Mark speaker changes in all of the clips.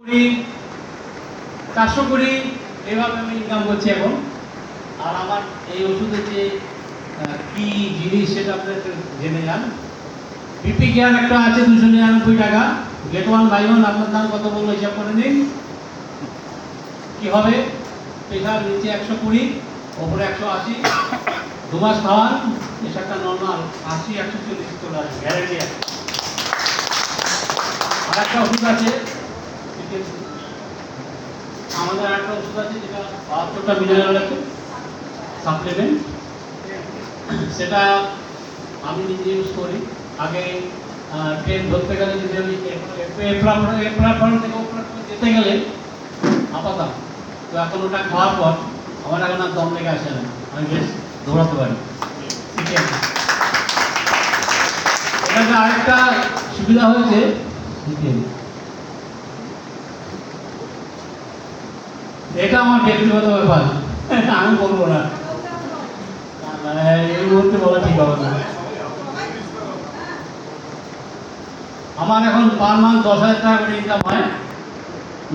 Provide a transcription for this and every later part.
Speaker 1: 420 এভাবে আমি ইনকাম করছি এখন। আর আমার এই ওষুধের যে কি জিনিস সেটা আপনারা জেনে যান। বিপি কেয়ার একটা আছে 299 টাকা, গেট ওয়ান বাই ওয়ান। আপনার দাম কত বললো হিসাব করে নিন কি হবে। প্রেশার নিচে 120, ওপরে 180, 2 মাস খাওয়ান, প্রেশারটা নর্মাল 80 140 চলে আসবে, গ্যারেন্টি আছে। আর একটা ওষুধ আছে, আমাদের একটা ওষুধ আছে যেটা 72টা মিনারেল আছে সাপ্লিমেন্ট, সেটা আমি নিজে ইউজ করি। আগে ট্রেন ধরতে গেলে যদি আমি প্ল্যাটফর্ম থেকে যেতে গেলে হাঁপাতাম, তো এখন ওটা খাওয়ার পর আমার এখন আর দম লেগে আসে না, আমি বেশ দৌড়াতে পারি। এটাতে আরেকটা সুবিধা হয়েছে, এটা আমার ব্যক্তিগত ব্যাপার, আমি বলবো না, এই মুহূর্তে বলা ঠিক হবে না। আমার এখন পার মান্থ 10,000 টাকা করে ইনকাম হয়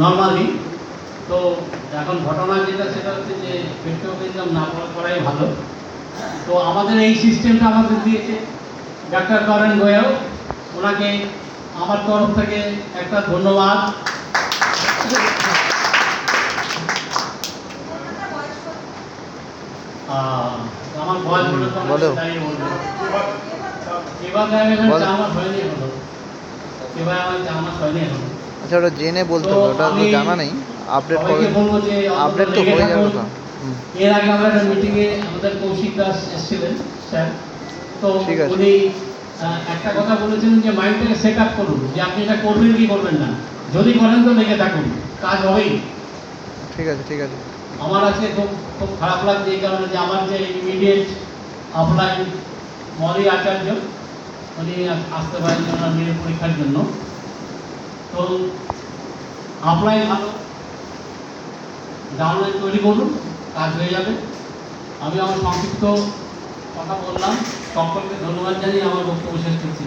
Speaker 1: নর্মালি। তো এখন ঘটনা যেটা সেটা হচ্ছে যে ব্যক্তিগত ইনকাম না করাই ভালো। তো আমাদের এই সিস্টেমটা আমাদের দিয়েছে ডাক্তার করেন গোয়েল, ওনাকে আমার তরফ থেকে একটা ধন্যবাদ। আমার বয়স বলে
Speaker 2: আচ্ছা, ওটা জেনে বলতে হবে, ওটা তো জানা নেই। আপডেট কবে? আপডেট তো হয়ে যাবে কথা।
Speaker 1: এর আগে আমরা একটা মিটিংয়ে আমাদের কৌশিক দাস এসেছিলেন স্যার, তো উনি একটা কথা বলেছিলেন যে মাইন্ডটাকে সেট আপ করুন, যে আপনি এটা করবেন কি করবেন না, যদি করেন তো লেগে থাকুন, কাজ হবেই।
Speaker 2: ঠিক আছে, ঠিক আছে।
Speaker 1: আমার আজকে খুব খুব খারাপ লাগছে এই কারণে যে আমার যে ইমিডিয়েট অফলাইন মলি আচার্য, উনি আসতে পারেন ওনার মেয়ের পরীক্ষার জন্য। তো অফলাইন ভালো, ডাউনলাইন তৈরি করুন, কাজ হয়ে যাবে। আমি আমার সংক্ষিপ্ত কথা বললাম, সকলকে ধন্যবাদ জানিয়ে আমার বক্তব্য শেষ করছি।